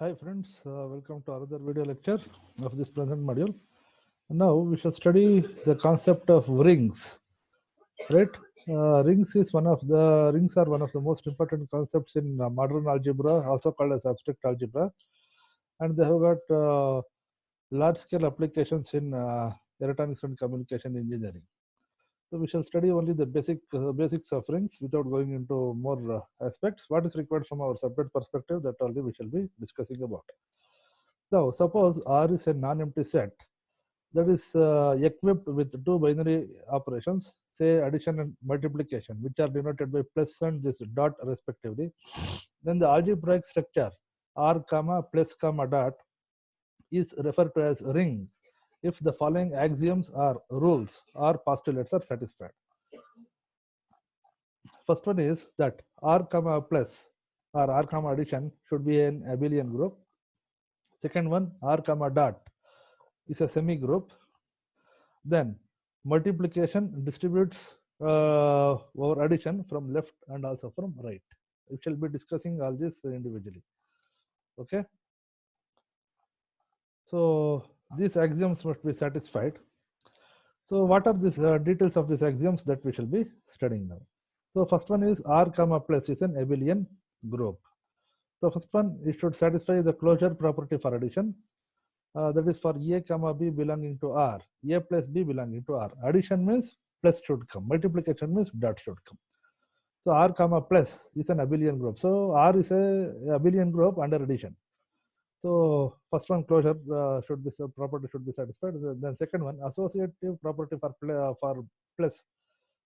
Hi friends, welcome to another video lecture of this present module. Now we shall study the concept of rings, right? Rings are one of the most important concepts in modern algebra, also called as abstract algebra, and they have got large scale applications in electronics and communication engineering. So we shall study only the basics of rings without going into more aspects. What is required from our subject perspective, that only we shall be discussing about. Now, suppose R is a non-empty set that is equipped with two binary operations, say addition and multiplication, which are denoted by plus and this dot respectively. Then the algebraic structure R comma plus comma dot is referred to as ring if the following axioms or rules or postulates are satisfied. First one is that R comma plus or R comma addition should be an abelian group. Second one, R comma dot is a semi group. Then multiplication distributes over addition from left and also from right. We shall be discussing all this individually. Okay. So these axioms must be satisfied. So what are these details of these axioms that we shall be studying now? So first one is R comma plus is an abelian group. So first one, it should satisfy the closure property for addition. That is for A comma B belonging to R. A plus B belonging to R. Addition means plus should come. Multiplication means dot should come. So R comma plus is an abelian group. So R is a abelian group under addition. So first one, closure property should be satisfied. Then second one, associative property for plus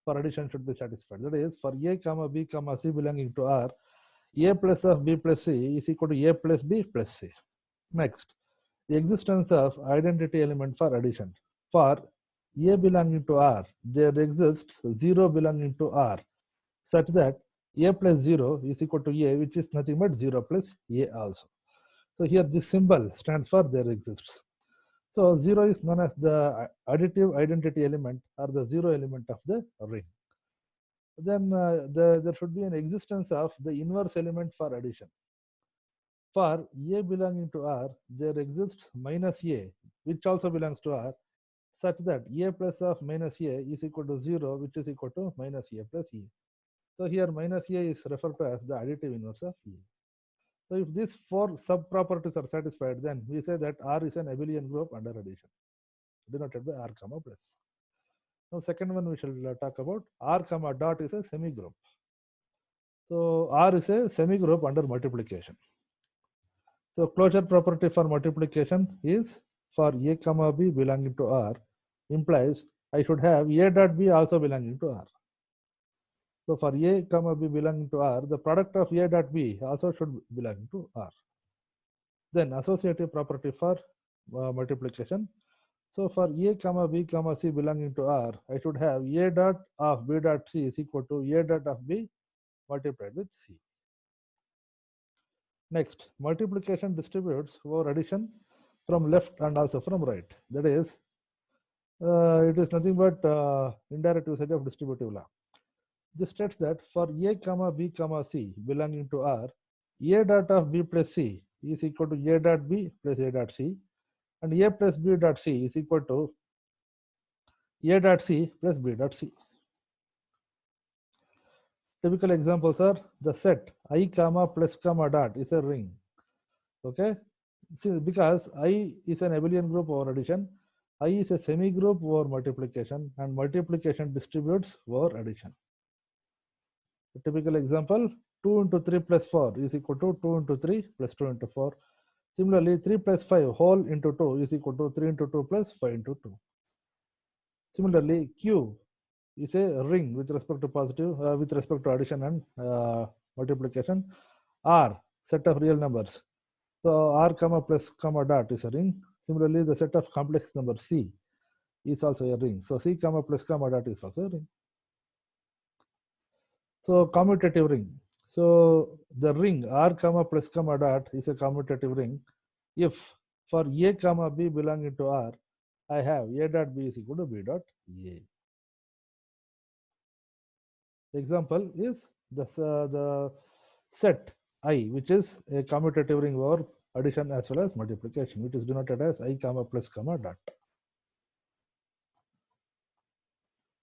for addition should be satisfied. That is for A comma B comma C belonging to R, A plus of B plus C is equal to A plus B plus C. Next, the existence of identity element for addition. For A belonging to R, there exists 0 belonging to R, such that A plus 0 is equal to A, which is nothing but 0 plus A also. So here this symbol stands for there exists. So 0 is known as the additive identity element or the 0 element of the ring. Then there should be an existence of the inverse element for addition. For A belonging to R, there exists minus A, which also belongs to R, such that A plus of minus A is equal to 0, which is equal to minus A plus A. So here minus A is referred to as the additive inverse of A. So if these four sub-properties are satisfied, then we say that R is an abelian group under addition, denoted by R comma plus. Now second one we shall talk about R comma dot is a semi-group. So R is a semi-group under multiplication. So closure property for multiplication is for A comma B belonging to R implies I should have A dot B also belonging to R. So for A comma B belonging to R, the product of A dot B also should belong to R. Then associative property for multiplication. So for A comma B comma C belonging to R, I should have A dot of B dot C is equal to A dot of B multiplied with C. Next, multiplication distributes over addition from left and also from right. That is, it is nothing but indirect usage of distributive law. This states that for A comma B comma C belonging to R, A dot of B plus C is equal to A dot B plus A dot C, and A plus B dot C is equal to A dot C plus B dot C. Typical examples are the set I comma plus comma dot is a ring. Okay, see, because I is an abelian group over addition, I is a semi group over multiplication, and multiplication distributes over addition. A typical example, 2 into 3 plus 4 is equal to 2 into 3 plus 2 into 4. Similarly, 3 plus 5 whole into 2 is equal to 3 into 2 plus 5 into 2. Similarly, Q is a ring with respect to with respect to addition and multiplication. R, set of real numbers. So R comma plus comma dot is a ring. Similarly, the set of complex numbers C is also a ring. So C comma plus comma dot is also a ring. So commutative ring. So the ring R comma plus comma dot is a commutative ring if for A comma B belonging to R, I have A dot B is equal to B dot A. Example is the set I, which is a commutative ring over addition as well as multiplication, which is denoted as I comma plus comma dot.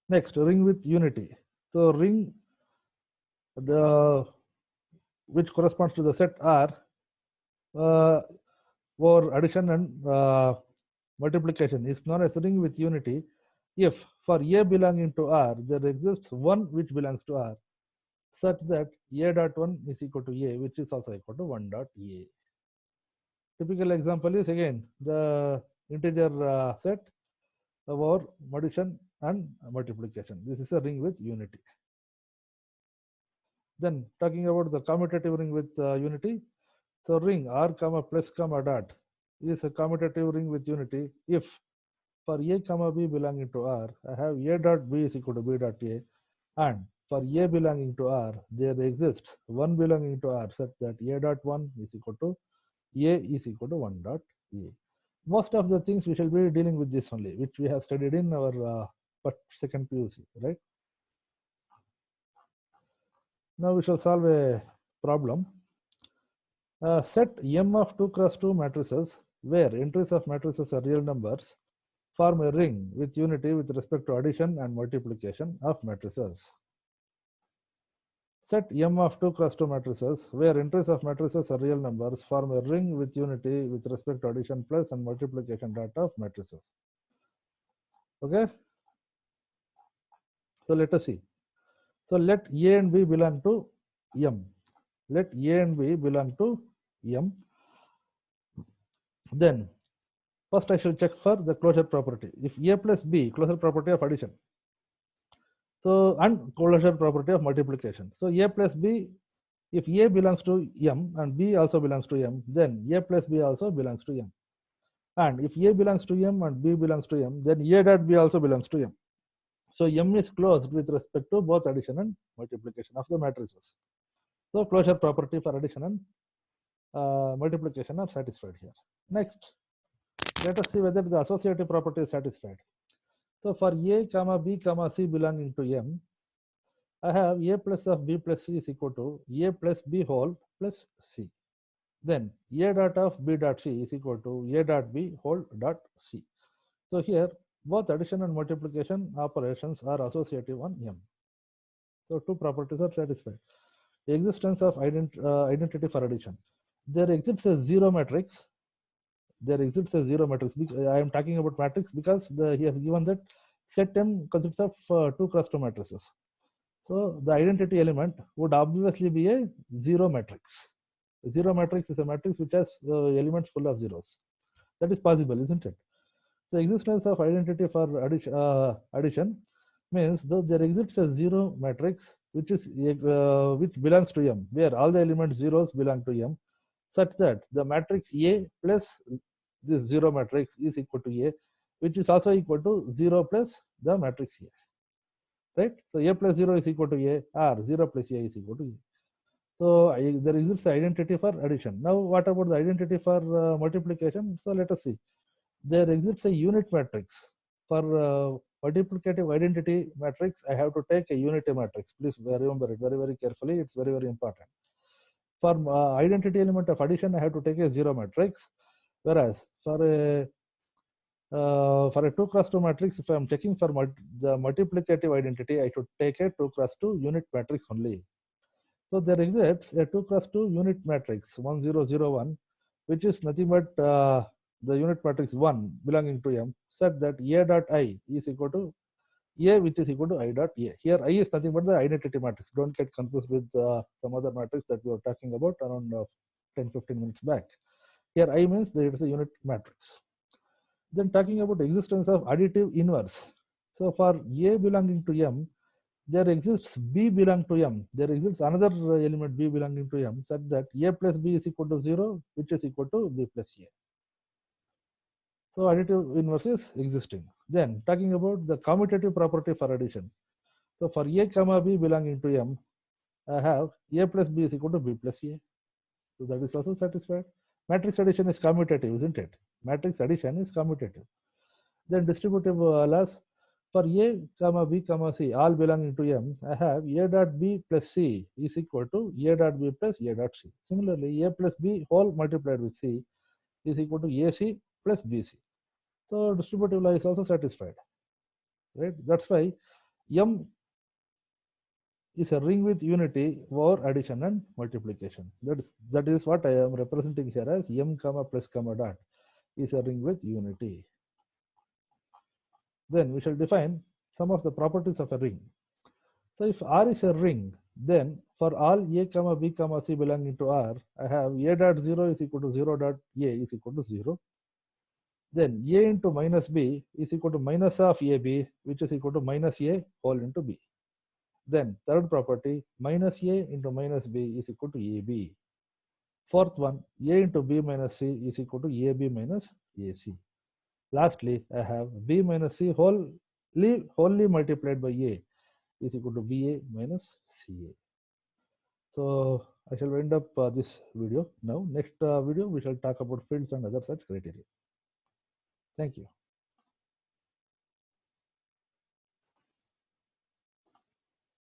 Next, ring with unity. So ring which corresponds to the set R for addition and multiplication is known as ring with unity if for A belonging to R there exists one which belongs to R such that A dot 1 is equal to A, which is also equal to 1 dot A. Typical example is again the integer set over addition and multiplication. This is a ring with unity. Then talking about the commutative ring with unity. So ring R comma plus comma dot is a commutative ring with unity if for A comma B belonging to R, I have A dot B is equal to B dot A, and for A belonging to R, there exists one belonging to R such that A dot 1 is equal to A is equal to 1 dot A. Most of the things we shall be dealing with this only, which we have studied in our second PUC, right? Now we shall solve a problem. Set M of 2 cross 2 matrices where entries of matrices are real numbers form a ring with unity with respect to addition and multiplication of matrices. Set M of 2 cross 2 matrices where entries of matrices are real numbers form a ring with unity with respect to addition plus and multiplication dot of matrices. Okay. So let us see. So let A and B belong to M. Let A and B belong to M. Then first I shall check for the closure property. If A plus B, closure property of addition. So and closure property of multiplication. So A plus B, if A belongs to M and B also belongs to M, then A plus B also belongs to M. And if A belongs to M and B belongs to M, then A dot B also belongs to M. So M is closed with respect to both addition and multiplication of the matrices. So closure property for addition and multiplication are satisfied here. Next, let us see whether the associative property is satisfied. So for A comma B comma C belonging to M, I have A plus of B plus C is equal to A plus B whole plus C. Then A dot of B dot C is equal to A dot B whole dot C. So here both addition and multiplication operations are associative on M. So two properties are satisfied. The existence of identity for addition. There exists a zero matrix. There exists a zero matrix. I am talking about matrix because he has given that set M consists of 2 cross 2 matrices. So the identity element would obviously be a zero matrix. A zero matrix is a matrix which has elements full of zeros. That is possible, isn't it? The existence of identity for addition means that there exists a zero matrix which is which belongs to M, where all the elements zeros belong to M, such that the matrix A plus this zero matrix is equal to A, which is also equal to 0 plus the matrix A. Right? So A plus 0 is equal to A, or 0 plus A is equal to A. So there exists identity for addition. Now what about the identity for multiplication? So let us see. There exists a unit matrix. For multiplicative identity matrix, I have to take a unity matrix. Please remember it very, very carefully. It's very, very important. For identity element of addition, I have to take a zero matrix. Whereas for a 2 cross 2 matrix, if I am checking for the multiplicative identity, I should take a 2 cross 2 unit matrix only. So there exists a 2 cross 2 unit matrix 1001, which is nothing but the unit matrix 1 belonging to M, such that A dot I is equal to A, which is equal to I dot A. Here I is nothing but the identity matrix. Don't get confused with some other matrix that we were talking about around 10-15 minutes back. Here I means that it is a unit matrix. Then talking about existence of additive inverse. So for A belonging to M, there exists B belong to M. There exists another element B belonging to M, such that A plus B is equal to 0, which is equal to B plus A. So additive inverse is existing. Then talking about the commutative property for addition. So for A comma B belonging to M, I have A plus B is equal to B plus A. So that is also satisfied. Matrix addition is commutative, isn't it? Matrix addition is commutative. Then distributive laws. For A, comma B, comma C, all belonging to M, I have A dot B plus C is equal to A dot B plus A dot C. Similarly, A plus B whole multiplied with C is equal to AC plus BC. So distributive law is also satisfied, right? That's why M is a ring with unity over addition and multiplication. That is what I am representing here as M comma plus comma dot is a ring with unity. Then we shall define some of the properties of a ring. So if R is a ring, then for all A comma B comma C belonging to R, I have A dot 0 is equal to 0 dot A is equal to 0. Then A into minus B is equal to minus of AB, which is equal to minus A whole into B. Then third property, minus A into minus B is equal to AB. Fourth one, A into B minus C is equal to AB minus AC. Lastly, I have B minus C wholly multiplied by A is equal to BA minus CA. So I shall end up this video now. Next video, we shall talk about fields and other such criteria. Thank you.